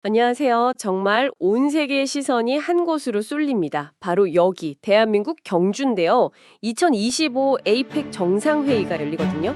안녕하세요. 정말 온 세계의 시선이 한 곳으로 쏠립니다. 바로 여기, 대한민국 경주인데요. 2025 에이펙 정상회의가 열리거든요.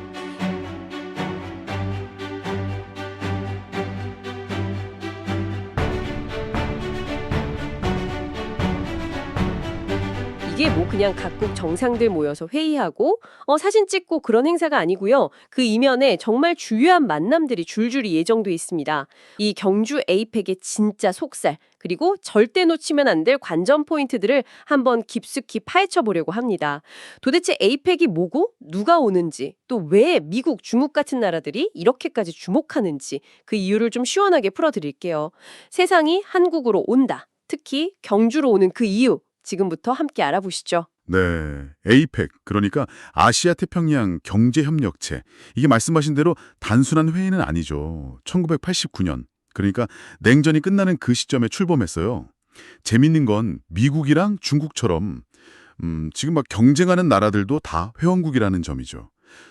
이게 뭐 그냥 각국 정상들 모여서 회의하고 사진 찍고 그런 행사가 아니고요. 그 이면에 정말 주요한 만남들이 줄줄이 예정돼 있습니다. 이 경주 에이펙의 진짜 속살, 그리고 절대 놓치면 안 될 관전 포인트들을 한번 깊숙이 파헤쳐 보려고 합니다. 도대체 에이펙이 뭐고 누가 오는지, 또 왜 미국, 중국 같은 나라들이 이렇게까지 주목하는지 그 이유를 좀 시원하게 풀어드릴게요. 세상이 한국으로 온다. 특히 경주로 오는 그 이유, 지금부터 함께 알아보시죠. 네, 에이펙, 그러니까 아시아 태평양 경제협력체. 이게 말씀하신 대로 단순한 회의는 아니죠. 1989년, 그러니까 냉전이 끝나는 그 시점에 출범했어요. 재밌는 건 미국이랑 중국처럼 지금 막 경쟁하는 나라들도 다 회원국이라는 점이죠.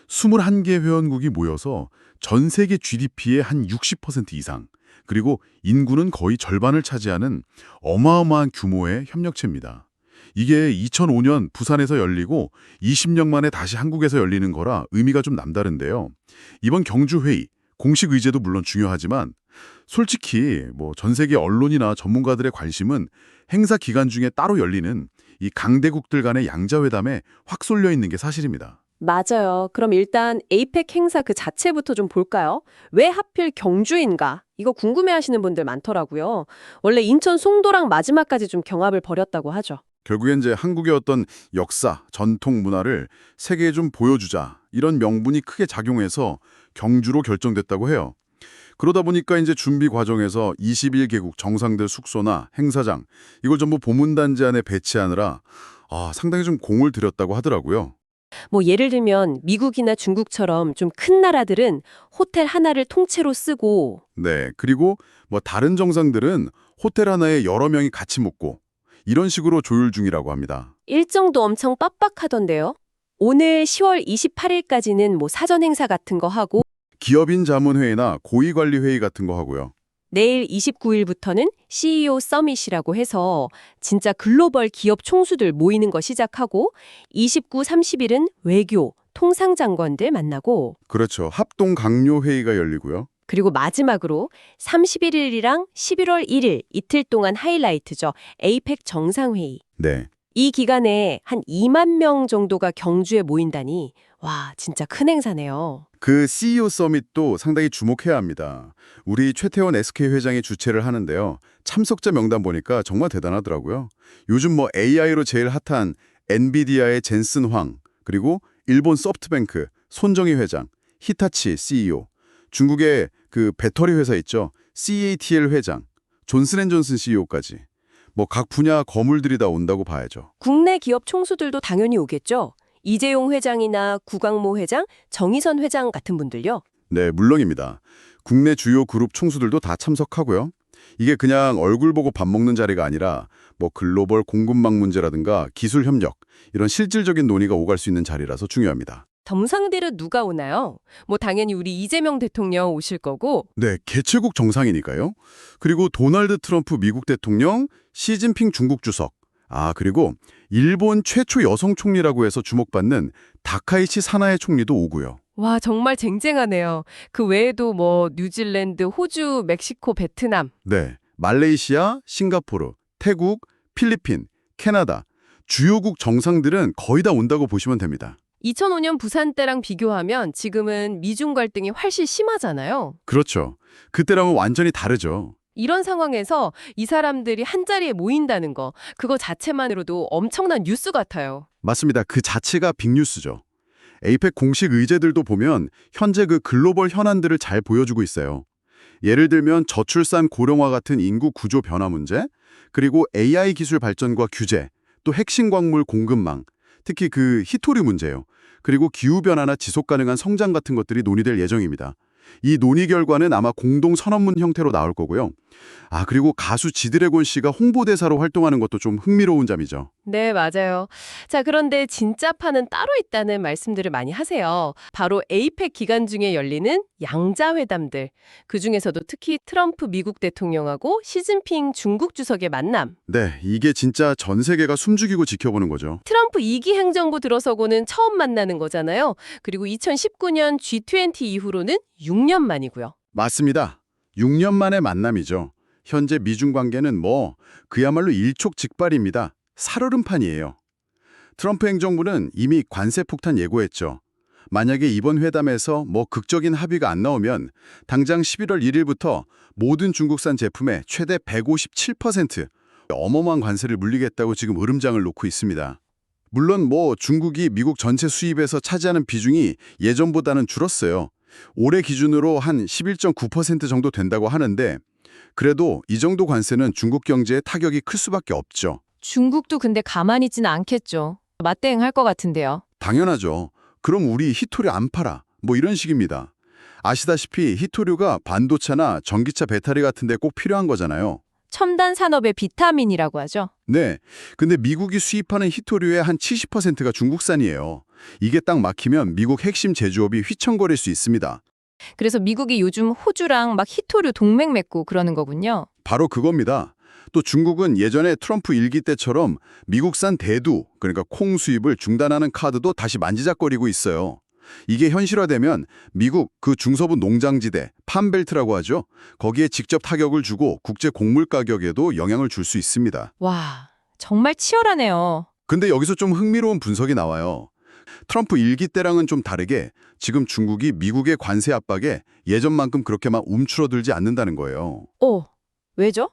21개 회원국이 모여서 전 세계 GDP의 한 60% 이상, 그리고 인구는 거의 절반을 차지하는 어마어마한 규모의 협력체입니다. 이게 2005년 부산에서 열리고 20년 만에 다시 한국에서 열리는 거라 의미가 좀 남다른데요. 이번 경주회의, 공식 의제도 물론 중요하지만 솔직히 뭐 전 세계 언론이나 전문가들의 관심은 행사 기간 중에 따로 열리는 이 강대국들 간의 양자회담에 확 쏠려 있는 게 사실입니다. 맞아요. 그럼 일단 에이펙 행사 그 자체부터 좀 볼까요? 왜 하필 경주인가? 이거 궁금해하시는 분들 많더라고요. 원래 인천 송도랑 마지막까지 좀 경합을 벌였다고 하죠. 결국엔 이제 한국의 어떤 역사, 전통 문화를 세계에 좀 보여주자 이런 명분이 크게 작용해서 경주로 결정됐다고 해요. 그러다 보니까 이제 준비 과정에서 21개국 정상들 숙소나 행사장 이걸 전부 보문단지 안에 배치하느라 상당히 좀 공을 들였다고 하더라고요. 뭐 예를 들면 미국이나 중국처럼 좀 큰 나라들은 호텔 하나를 통째로 쓰고 네, 그리고 뭐 다른 정상들은 호텔 하나에 여러 명이 같이 묵고 이런 식으로 조율 중이라고 합니다. 일정도 엄청 빡빡하던데요. 오늘 10월 28일까지는 뭐 사전 행사 같은 거 하고 기업인 자문회의나 고위관리회의 같은 거 하고요. 내일 29일부터는 CEO 서밋이라고 해서 진짜 글로벌 기업 총수들 모이는 거 시작하고 29, 30일은 외교, 통상장관들 만나고 그렇죠. 합동 강요회의가 열리고요. 그리고 마지막으로 31일이랑 11월 1일 이틀 동안 하이라이트죠. 에이펙 정상회의. 네. 이 기간에 한 2만 명 정도가 경주에 모인다니 와 진짜 큰 행사네요. 그 CEO 서밋도 상당히 주목해야 합니다. 우리 최태원 SK 회장이 주최를 하는데요. 참석자 명단 보니까 정말 대단하더라고요. 요즘 뭐 AI로 제일 핫한 엔비디아의 젠슨 황, 그리고 일본 소프트뱅크 손정희 회장, 히타치 CEO, 중국의 그 배터리 회사 있죠. CATL 회장, 존슨앤존슨 CEO까지. 뭐 각 분야 거물들이 다 온다고 봐야죠. 국내 기업 총수들도 당연히 오겠죠. 이재용 회장이나 구광모 회장, 정의선 회장 같은 분들요. 네, 물론입니다. 국내 주요 그룹 총수들도 다 참석하고요. 이게 그냥 얼굴 보고 밥 먹는 자리가 아니라 뭐 글로벌 공급망 문제라든가 기술 협력, 이런 실질적인 논의가 오갈 수 있는 자리라서 중요합니다. 정상들은 누가 오나요? 뭐 당연히 우리 이재명 대통령 오실 거고 네, 개최국 정상이니까요. 그리고 도널드 트럼프 미국 대통령, 시진핑 중국 주석, 그리고 일본 최초 여성 총리라고 해서 주목받는 다카이치 사나에 총리도 오고요. 와 정말 쟁쟁하네요. 그 외에도 뭐 뉴질랜드, 호주, 멕시코, 베트남 네, 말레이시아, 싱가포르, 태국, 필리핀, 캐나다, 주요국 정상들은 거의 다 온다고 보시면 됩니다. 2005년 부산 때랑 비교하면 지금은 미중 갈등이 훨씬 심하잖아요. 그렇죠. 그때랑은 완전히 다르죠. 이런 상황에서 이 사람들이 한자리에 모인다는 거, 그거 자체만으로도 엄청난 뉴스 같아요. 맞습니다. 그 자체가 빅뉴스죠. 에이펙 공식 의제들도 보면 현재 그 글로벌 현안들을 잘 보여주고 있어요. 예를 들면 저출산 고령화 같은 인구 구조 변화 문제, 그리고 AI 기술 발전과 규제, 또 핵심 광물 공급망, 특히 그 히토류 문제요. 그리고 기후변화나 지속가능한 성장 같은 것들이 논의될 예정입니다. 이 논의 결과는 아마 공동 선언문 형태로 나올 거고요. 그리고 가수 지드래곤 씨가 홍보대사로 활동하는 것도 좀 흥미로운 점이죠. 네, 맞아요. 자, 그런데 진짜 판은 따로 있다는 말씀들을 많이 하세요. 바로 에이펙 기간 중에 열리는 양자회담들. 그중에서도 특히 트럼프 미국 대통령하고 시진핑 중국 주석의 만남. 네, 이게 진짜 전 세계가 숨죽이고 지켜보는 거죠. 트럼프 2기 행정부 들어서고는 처음 만나는 거잖아요. 그리고 2019년 G20 이후로는 6년 만이고요. 맞습니다. 6년 만의 만남이죠. 현재 미중 관계는 그야말로 일촉즉발입니다. 살얼음판이에요. 트럼프 행정부는 이미 관세 폭탄 예고했죠. 만약에 이번 회담에서 극적인 합의가 안 나오면 당장 11월 1일부터 모든 중국산 제품에 최대 157% 어마어마한 관세를 물리겠다고 지금 으름장을 놓고 있습니다. 물론 중국이 미국 전체 수입에서 차지하는 비중이 예전보다는 줄었어요. 올해 기준으로 한 11.9% 정도 된다고 하는데 그래도 이 정도 관세는 중국 경제에 타격이 클 수밖에 없죠. 중국도 근데 가만히 있지는 않겠죠. 맞대응할 것 같은데요. 당연하죠. 그럼 우리 히토류 안 팔아. 이런 식입니다. 아시다시피 히토류가 반도체나 전기차 배터리 같은 데 꼭 필요한 거잖아요. 첨단 산업의 비타민이라고 하죠. 네. 근데 미국이 수입하는 히토류의 한 70%가 중국산이에요. 이게 딱 막히면 미국 핵심 제조업이 휘청거릴 수 있습니다. 그래서 미국이 요즘 호주랑 막 히토류 동맹 맺고 그러는 거군요. 바로 그겁니다. 또 중국은 예전에 트럼프 1기 때처럼 미국산 대두, 그러니까 콩 수입을 중단하는 카드도 다시 만지작거리고 있어요. 이게 현실화되면 미국 그 중서부 농장지대, 판벨트라고 하죠. 거기에 직접 타격을 주고 국제 곡물 가격에도 영향을 줄 수 있습니다. 와, 정말 치열하네요. 근데 여기서 좀 흥미로운 분석이 나와요. 트럼프 1기 때랑은 좀 다르게 지금 중국이 미국의 관세 압박에 예전만큼 그렇게 막 움츠러들지 않는다는 거예요. 왜죠?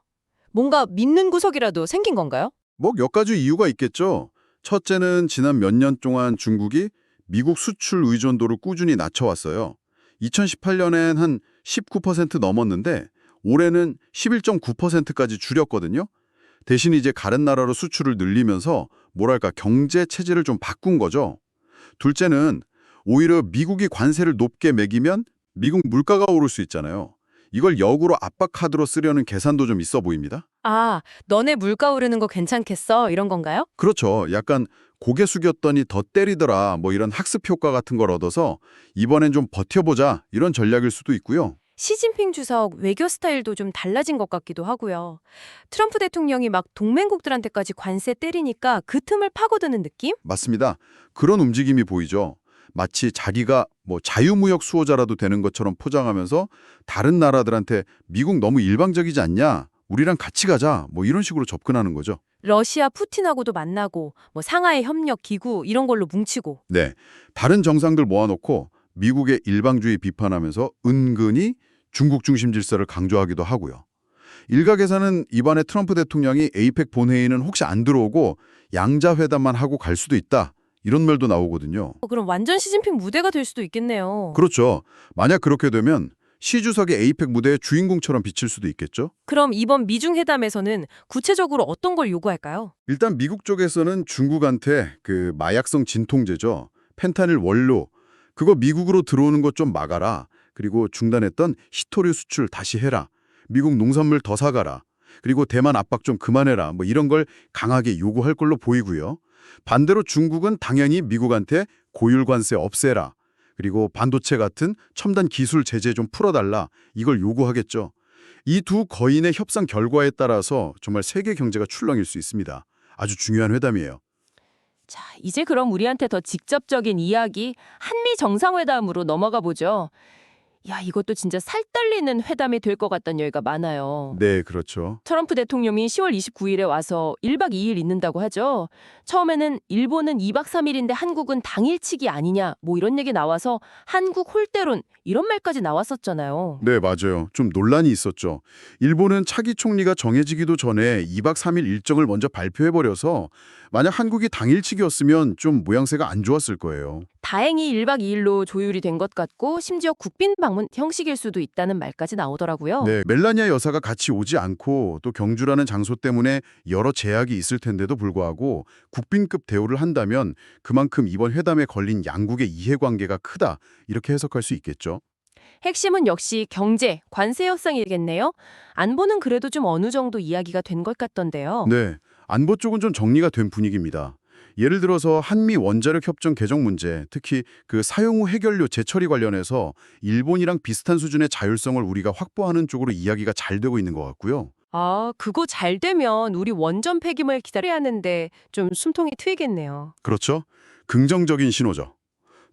뭔가 믿는 구석이라도 생긴 건가요? 몇 가지 이유가 있겠죠. 첫째는 지난 몇 년 동안 중국이 미국 수출 의존도를 꾸준히 낮춰왔어요. 2018년엔 한 19% 넘었는데 올해는 11.9%까지 줄였거든요. 대신 이제 다른 나라로 수출을 늘리면서 경제 체제를 좀 바꾼 거죠. 둘째는 오히려 미국이 관세를 높게 매기면 미국 물가가 오를 수 있잖아요. 이걸 역으로 압박 카드로 쓰려는 계산도 좀 있어 보입니다. 아, 너네 물가 오르는 거 괜찮겠어? 이런 건가요? 그렇죠. 약간 고개 숙였더니 더 때리더라 이런 학습 효과 같은 걸 얻어서 이번엔 좀 버텨보자 이런 전략일 수도 있고요. 시진핑 주석 외교 스타일도 좀 달라진 것 같기도 하고요. 트럼프 대통령이 막 동맹국들한테까지 관세 때리니까 그 틈을 파고드는 느낌? 맞습니다. 그런 움직임이 보이죠. 마치 자기가 자유무역 수호자라도 되는 것처럼 포장하면서 다른 나라들한테 미국 너무 일방적이지 않냐? 우리랑 같이 가자. 이런 식으로 접근하는 거죠. 러시아 푸틴하고도 만나고 상하이 협력 기구 이런 걸로 뭉치고. 네. 다른 정상들 모아놓고 미국의 일방주의 비판하면서 은근히 중국 중심 질서를 강조하기도 하고요. 일각에서는 이번에 트럼프 대통령이 에이펙 본회의는 혹시 안 들어오고 양자회담만 하고 갈 수도 있다. 이런 말도 나오거든요. 그럼 완전 시진핑 무대가 될 수도 있겠네요. 그렇죠. 만약 그렇게 되면 시 주석의 에이펙 무대의 주인공처럼 비칠 수도 있겠죠. 그럼 이번 미중 회담에서는 구체적으로 어떤 걸 요구할까요? 일단 미국 쪽에서는 중국한테 그 마약성 진통제죠. 펜타닐 원료. 그거 미국으로 들어오는 것 좀 막아라. 그리고 중단했던 히토류 수출 다시 해라. 미국 농산물 더 사가라. 그리고 대만 압박 좀 그만해라. 이런 걸 강하게 요구할 걸로 보이고요. 반대로 중국은 당연히 미국한테 고율 관세 없애라. 그리고 반도체 같은 첨단 기술 제재 좀 풀어달라. 이걸 요구하겠죠. 이 두 거인의 협상 결과에 따라서 정말 세계 경제가 출렁일 수 있습니다. 아주 중요한 회담이에요. 자, 이제 그럼 우리한테 더 직접적인 이야기, 한미 정상회담으로 넘어가 보죠. 야, 이것도 진짜 살떨리는 회담이 될 것 같다는 얘기가 많아요. 네, 그렇죠. 트럼프 대통령이 10월 29일에 와서 1박 2일 있는다고 하죠. 처음에는 일본은 2박 3일인데 한국은 당일치기 아니냐 이런 얘기 나와서 한국 홀대론 이런 말까지 나왔었잖아요. 네, 맞아요. 좀 논란이 있었죠. 일본은 차기 총리가 정해지기도 전에 2박 3일 일정을 먼저 발표해버려서 만약 한국이 당일치기였으면 좀 모양새가 안 좋았을 거예요. 다행히 1박 2일로 조율이 된 것 같고 심지어 국빈 방문 형식일 수도 있다는 말까지 나오더라고요. 네, 멜라니아 여사가 같이 오지 않고 또 경주라는 장소 때문에 여러 제약이 있을 텐데도 불구하고 국빈급 대우를 한다면 그만큼 이번 회담에 걸린 양국의 이해관계가 크다 이렇게 해석할 수 있겠죠. 핵심은 역시 경제, 관세 협상이겠네요. 안보는 그래도 좀 어느 정도 이야기가 된 것 같던데요. 네, 안보 쪽은 좀 정리가 된 분위기입니다. 예를 들어서 한미 원자력 협정 개정 문제, 특히 그 사용 후 해결료 재처리 관련해서 일본이랑 비슷한 수준의 자율성을 우리가 확보하는 쪽으로 이야기가 잘 되고 있는 것 같고요. 아, 그거 잘 되면 우리 원전 폐기물 기다려야 하는데 좀 숨통이 트이겠네요. 그렇죠? 긍정적인 신호죠.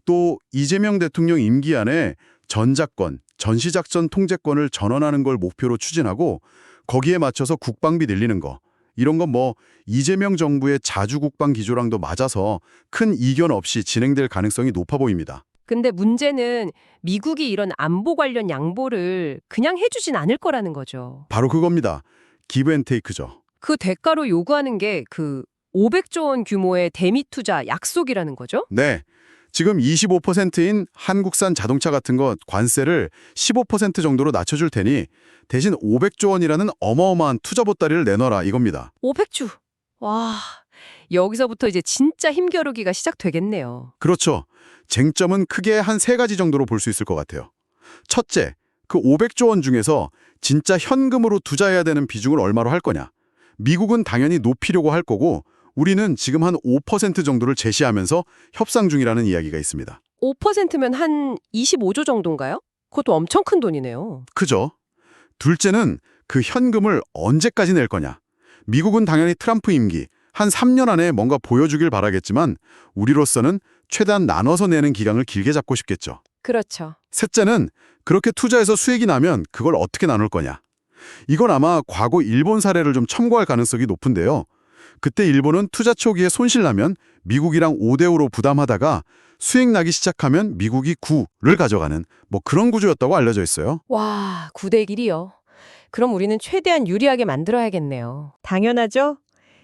또 이재명 대통령 임기 안에 전작권, 전시작전 통제권을 전환하는 걸 목표로 추진하고 거기에 맞춰서 국방비 늘리는 거. 이런 건 뭐 이재명 정부의 자주국방 기조랑도 맞아서 큰 이견 없이 진행될 가능성이 높아 보입니다. 근데 문제는 미국이 이런 안보 관련 양보를 그냥 해주진 않을 거라는 거죠. 바로 그겁니다. 기브 앤 테이크죠. 그 대가로 요구하는 게 그 500조 원 규모의 대미 투자 약속이라는 거죠? 네. 지금 25%인 한국산 자동차 같은 거 관세를 15% 정도로 낮춰줄 테니 대신 500조 원이라는 어마어마한 투자 보따리를 내놔라 이겁니다. 500주. 와, 여기서부터 이제 진짜 힘겨루기가 시작되겠네요. 그렇죠. 쟁점은 크게 한 세 가지 정도로 볼 수 있을 것 같아요. 첫째, 그 500조 원 중에서 진짜 현금으로 투자해야 되는 비중을 얼마로 할 거냐. 미국은 당연히 높이려고 할 거고 우리는 지금 한 5% 정도를 제시하면서 협상 중이라는 이야기가 있습니다. 5%면 한 25조 정도인가요? 그것도 엄청 큰 돈이네요. 그죠? 둘째는 그 현금을 언제까지 낼 거냐. 미국은 당연히 트럼프 임기, 한 3년 안에 뭔가 보여주길 바라겠지만 우리로서는 최대한 나눠서 내는 기간을 길게 잡고 싶겠죠. 그렇죠. 셋째는 그렇게 투자해서 수익이 나면 그걸 어떻게 나눌 거냐. 이건 아마 과거 일본 사례를 좀 첨가할 가능성이 높은데요. 그때 일본은 투자 초기에 손실 나면 미국이랑 5대5로 부담하다가 수익 나기 시작하면 미국이 9를 가져가는 뭐 그런 구조였다고 알려져 있어요. 와, 9대 1이요. 그럼 우리는 최대한 유리하게 만들어야겠네요. 당연하죠.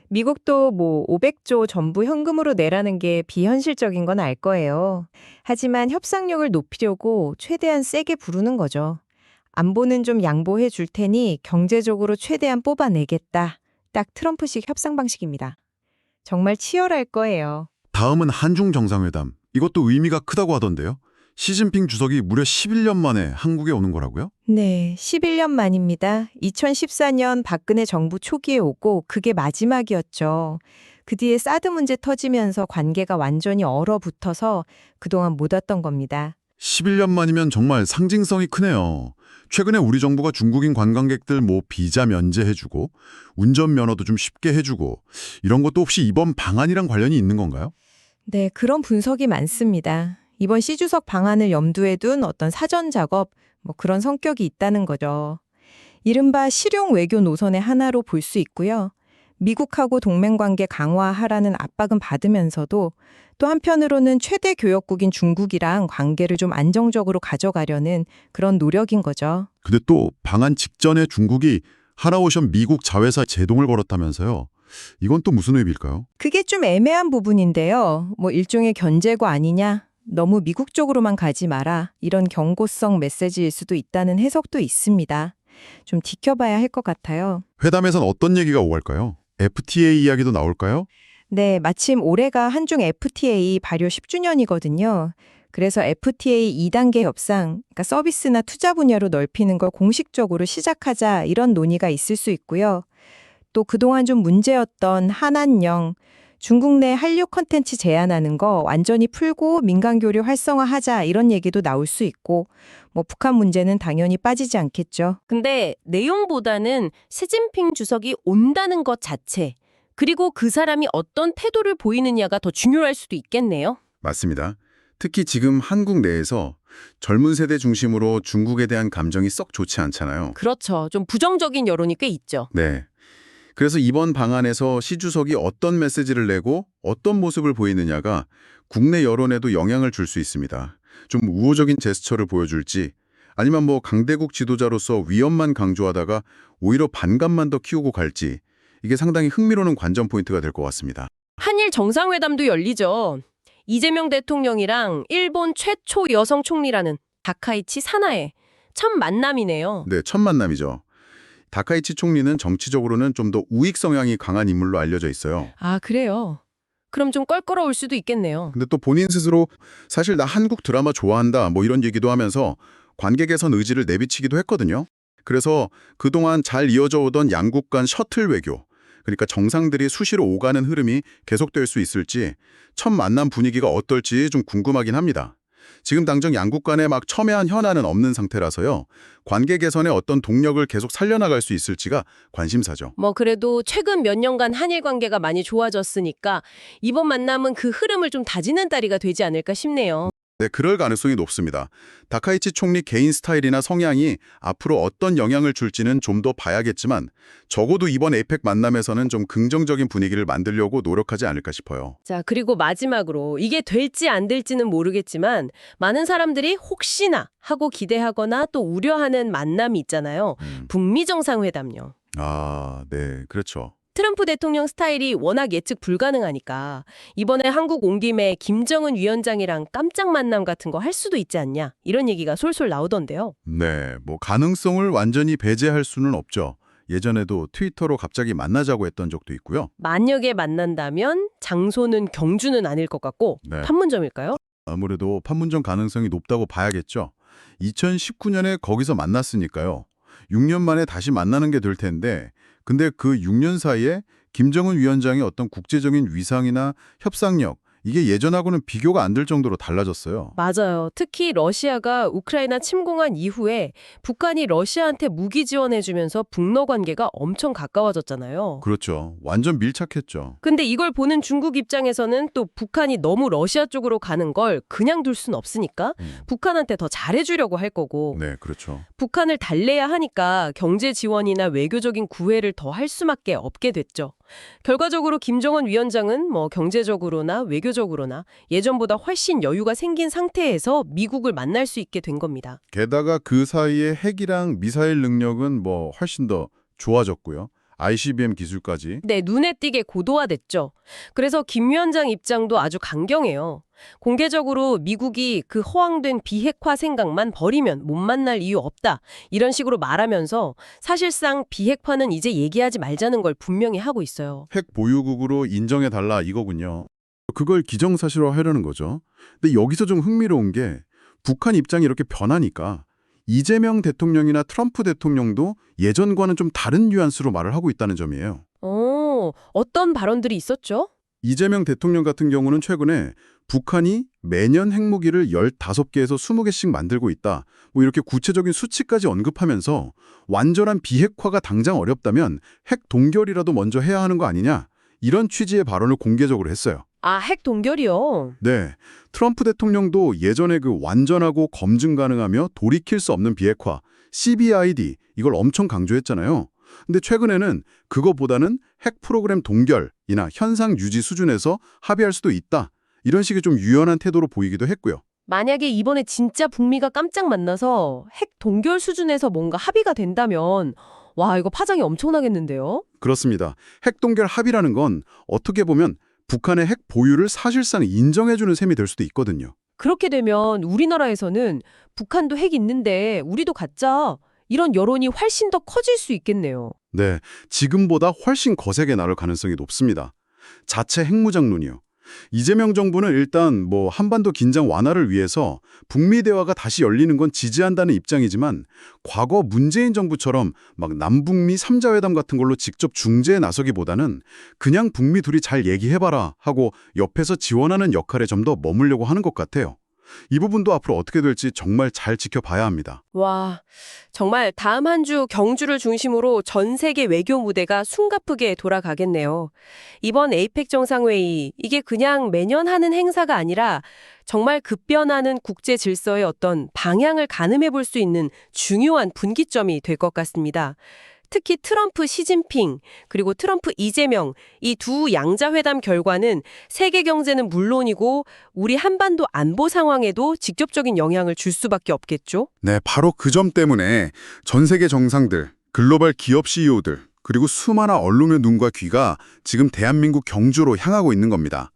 미국도 뭐 500조 전부 현금으로 내라는 게 비현실적인 건 알 거예요. 하지만 협상력을 높이려고 최대한 세게 부르는 거죠. 안보는 좀 양보해 줄 테니 경제적으로 최대한 뽑아내겠다. 딱 트럼프식 협상 방식입니다. 정말 치열할 거예요. 다음은 한중 정상회담. 이것도 의미가 크다고 하던데요. 시진핑 주석이 무려 11년 만에 한국에 오는 거라고요? 네, 11년 만입니다. 2014년 박근혜 정부 초기에 오고 그게 마지막이었죠. 그 뒤에 사드 문제 터지면서 관계가 완전히 얼어붙어서 그동안 못 왔던 겁니다. 11년 만이면 정말 상징성이 크네요. 최근에 우리 정부가 중국인 관광객들 뭐 비자 면제해주고 운전면허도 좀 쉽게 해주고 이런 것도 혹시 이번 방안이랑 관련이 있는 건가요? 네, 그런 분석이 많습니다. 이번 C주석 방안을 염두에 둔 어떤 사전 작업, 뭐 그런 성격이 있다는 거죠. 이른바 실용 외교 노선의 하나로 볼 수 있고요. 미국하고 동맹관계 강화하라는 압박은 받으면서도 또 한편으로는 최대 교역국인 중국이랑 관계를 좀 안정적으로 가져가려는 그런 노력인 거죠. 근데 또 방한 직전에 중국이 하나오션 미국 자회사 제동을 걸었다면서요. 이건 또 무슨 의미일까요? 그게 좀 애매한 부분인데요. 뭐 일종의 견제고 아니냐? 너무 미국 쪽으로만 가지 마라. 이런 경고성 메시지일 수도 있다는 해석도 있습니다. 좀 지켜봐야 할 것 같아요. 회담에선 어떤 얘기가 오갈까요? FTA 이야기도 나올까요? 네, 마침 올해가 한중 FTA 발효 10주년이거든요. 그래서 FTA 2단계 협상, 그러니까 서비스나 투자 분야로 넓히는 걸 공식적으로 시작하자 이런 논의가 있을 수 있고요. 또 그동안 좀 문제였던 한한령, 중국 내 한류 콘텐츠 제한하는 거 완전히 풀고 민간 교류 활성화하자 이런 얘기도 나올 수 있고 뭐 북한 문제는 당연히 빠지지 않겠죠. 근데 내용보다는 시진핑 주석이 온다는 것 자체, 그리고 그 사람이 어떤 태도를 보이느냐가 더 중요할 수도 있겠네요. 맞습니다. 특히 지금 한국 내에서 젊은 세대 중심으로 중국에 대한 감정이 썩 좋지 않잖아요. 그렇죠. 좀 부정적인 여론이 꽤 있죠. 네. 그래서 이번 방안에서 시 주석이 어떤 메시지를 내고 어떤 모습을 보이느냐가 국내 여론에도 영향을 줄 수 있습니다. 좀 우호적인 제스처를 보여줄지 아니면 뭐 강대국 지도자로서 위험만 강조하다가 오히려 반감만 더 키우고 갈지 이게 상당히 흥미로운 관전 포인트가 될 것 같습니다. 한일 정상회담도 열리죠. 이재명 대통령이랑 일본 최초 여성 총리라는 다카이치 사나의 첫 만남이네요. 네, 첫 만남이죠. 다카이치 총리는 정치적으로는 좀 더 우익 성향이 강한 인물로 알려져 있어요. 아, 그래요? 그럼 좀 껄끄러울 수도 있겠네요. 근데 또 본인 스스로 사실 나 한국 드라마 좋아한다 뭐 이런 얘기도 하면서 관계 개선 의지를 내비치기도 했거든요. 그래서 그동안 잘 이어져 오던 양국 간 셔틀 외교, 그러니까 정상들이 수시로 오가는 흐름이 계속될 수 있을지, 첫 만남 분위기가 어떨지 좀 궁금하긴 합니다. 지금 당장 양국 간에 막 첨예한 현안은 없는 상태라서요. 관계 개선에 어떤 동력을 계속 살려나갈 수 있을지가 관심사죠. 뭐 그래도 최근 몇 년간 한일 관계가 많이 좋아졌으니까 이번 만남은 그 흐름을 좀 다지는 다리가 되지 않을까 싶네요. 네, 그럴 가능성이 높습니다. 다카이치 총리 개인 스타일이나 성향이 앞으로 어떤 영향을 줄지는 좀 더 봐야겠지만 적어도 이번 에이펙 만남에서는 좀 긍정적인 분위기를 만들려고 노력하지 않을까 싶어요. 자, 그리고 마지막으로 이게 될지 안 될지는 모르겠지만 많은 사람들이 혹시나 하고 기대하거나 또 우려하는 만남이 있잖아요. 북미 정상회담요. 아, 네, 그렇죠. 트럼프 대통령 스타일이 워낙 예측 불가능하니까 이번에 한국 온 김에 김정은 위원장이랑 깜짝 만남 같은 거 할 수도 있지 않냐 이런 얘기가 솔솔 나오던데요. 네, 뭐 가능성을 완전히 배제할 수는 없죠. 예전에도 트위터로 갑자기 만나자고 했던 적도 있고요. 만약에 만난다면 장소는 경주는 아닐 것 같고 네. 판문점일까요? 아무래도 판문점 가능성이 높다고 봐야겠죠. 2019년에 거기서 만났으니까요. 6년 만에 다시 만나는 게 될 텐데, 근데 그 6년 사이에 김정은 위원장의 어떤 국제적인 위상이나 협상력, 이게 예전하고는 비교가 안 될 정도로 달라졌어요. 맞아요. 특히 러시아가 우크라이나 침공한 이후에 북한이 러시아한테 무기 지원해주면서 북러 관계가 엄청 가까워졌잖아요. 그렇죠. 완전 밀착했죠. 근데 이걸 보는 중국 입장에서는 또 북한이 너무 러시아 쪽으로 가는 걸 그냥 둘 순 없으니까 북한한테 더 잘해주려고 할 거고 네, 그렇죠. 북한을 달래야 하니까 경제 지원이나 외교적인 구애를 더 할 수밖에 없게 됐죠. 결과적으로 김정은 위원장은 뭐 경제적으로나 외교적으로나 예전보다 훨씬 여유가 생긴 상태에서 미국을 만날 수 있게 된 겁니다. 게다가 그 사이에 핵이랑 미사일 능력은 뭐 훨씬 더 좋아졌고요. ICBM 기술까지. 네, 눈에 띄게 고도화됐죠. 그래서 김 위원장 입장도 아주 강경해요. 공개적으로 미국이 그 허황된 비핵화 생각만 버리면 못 만날 이유 없다. 이런 식으로 말하면서 사실상 비핵화는 이제 얘기하지 말자는 걸 분명히 하고 있어요. 핵 보유국으로 인정해달라 이거군요. 그걸 기정사실화하려는 거죠. 근데 여기서 좀 흥미로운 게 북한 입장이 이렇게 변하니까 이재명 대통령이나 트럼프 대통령도 예전과는 좀 다른 뉘앙스로 말을 하고 있다는 점이에요. 어떤 발언들이 있었죠? 이재명 대통령 같은 경우는 최근에 북한이 매년 핵무기를 15개에서 20개씩 만들고 있다. 뭐 이렇게 구체적인 수치까지 언급하면서 완전한 비핵화가 당장 어렵다면 핵 동결이라도 먼저 해야 하는 거 아니냐. 이런 취지의 발언을 공개적으로 했어요. 아, 핵 동결이요? 네, 트럼프 대통령도 예전에 그 완전하고 검증 가능하며 돌이킬 수 없는 비핵화, CBID, 이걸 엄청 강조했잖아요. 근데 최근에는 그거보다는 핵 프로그램 동결이나 현상 유지 수준에서 합의할 수도 있다. 이런 식의 좀 유연한 태도로 보이기도 했고요. 만약에 이번에 진짜 북미가 깜짝 만나서 핵 동결 수준에서 뭔가 합의가 된다면 와, 이거 파장이 엄청나겠는데요? 그렇습니다. 핵 동결 합의라는 건 어떻게 보면 북한의 핵 보유를 사실상 인정해주는 셈이 될 수도 있거든요. 그렇게 되면 우리나라에서는 북한도 핵 있는데 우리도 갖자. 이런 여론이 훨씬 더 커질 수 있겠네요. 네, 지금보다 훨씬 거세게 나올 가능성이 높습니다. 자체 핵무장론이요. 이재명 정부는 일단 뭐 한반도 긴장 완화를 위해서 북미 대화가 다시 열리는 건 지지한다는 입장이지만 과거 문재인 정부처럼 막 남북미 3자 회담 같은 걸로 직접 중재에 나서기보다는 그냥 북미 둘이 잘 얘기해봐라 하고 옆에서 지원하는 역할에 좀 더 머물려고 하는 것 같아요. 이 부분도 앞으로 어떻게 될지 정말 잘 지켜봐야 합니다. 와, 정말 다음 한 주 경주를 중심으로 전 세계 외교 무대가 숨가쁘게 돌아가겠네요. 이번 에이펙 정상회의, 이게 그냥 매년 하는 행사가 아니라 정말 급변하는 국제 질서의 어떤 방향을 가늠해 볼 수 있는 중요한 분기점이 될 것 같습니다. 특히 트럼프 시진핑 그리고 트럼프 이재명 이 두 양자회담 결과는 세계 경제는 물론이고 우리 한반도 안보 상황에도 직접적인 영향을 줄 수밖에 없겠죠. 네, 바로 그 점 때문에 전 세계 정상들, 글로벌 기업 CEO들, 그리고 수많은 언론의 눈과 귀가 지금 대한민국 경주로 향하고 있는 겁니다.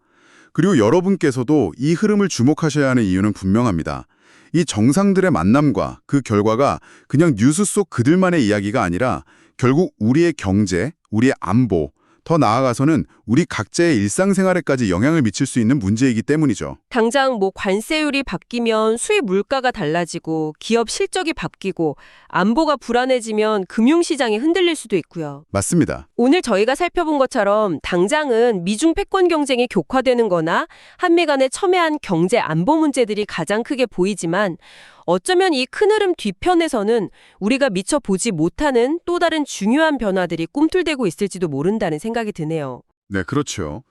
그리고 여러분께서도 이 흐름을 주목하셔야 하는 이유는 분명합니다. 이 정상들의 만남과 그 결과가 그냥 뉴스 속 그들만의 이야기가 아니라 결국 우리의 경제, 우리의 안보, 더 나아가서는 우리 각자의 일상생활에까지 영향을 미칠 수 있는 문제이기 때문이죠. 당장 뭐 관세율이 바뀌면 수입 물가가 달라지고 기업 실적이 바뀌고 안보가 불안해지면 금융시장이 흔들릴 수도 있고요. 맞습니다. 오늘 저희가 살펴본 것처럼 당장은 미중 패권 경쟁이 격화되는 거나 한미 간의 첨예한 경제 안보 문제들이 가장 크게 보이지만 어쩌면 이 큰 흐름 뒤편에서는 우리가 미처 보지 못하는 또 다른 중요한 변화들이 꿈틀대고 있을지도 모른다는 생각이 드네요. 네, 그렇죠.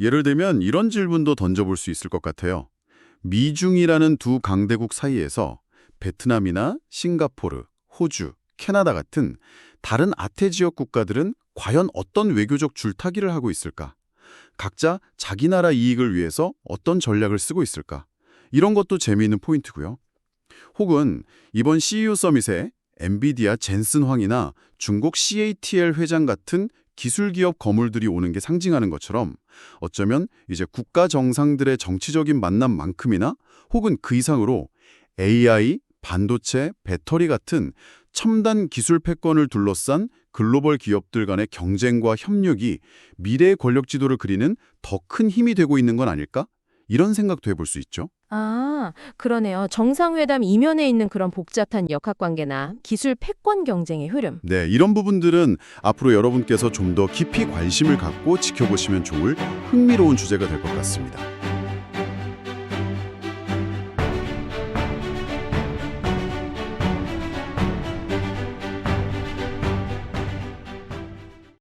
예를 들면 이런 질문도 던져볼 수 있을 것 같아요. 미중이라는 두 강대국 사이에서 베트남이나 싱가포르, 호주, 캐나다 같은 다른 아태 지역 국가들은 과연 어떤 외교적 줄타기를 하고 있을까? 각자 자기 나라 이익을 위해서 어떤 전략을 쓰고 있을까? 이런 것도 재미있는 포인트고요. 혹은 이번 CEU 서밋에 엔비디아 젠슨 황이나 중국 CATL 회장 같은 기술기업 거물들이 오는 게 상징하는 것처럼 어쩌면 이제 국가 정상들의 정치적인 만남만큼이나 혹은 그 이상으로 AI, 반도체, 배터리 같은 첨단 기술 패권을 둘러싼 글로벌 기업들 간의 경쟁과 협력이 미래의 권력 지도를 그리는 더 큰 힘이 되고 있는 건 아닐까? 이런 생각도 해볼 수 있죠. 아, 그러네요. 정상회담 이면에 있는 그런 복잡한 역학관계나 기술 패권 경쟁의 흐름. 네, 이런 부분들은 앞으로 여러분께서 좀 더 깊이 관심을 갖고 지켜보시면 좋을 흥미로운 주제가 될 것 같습니다.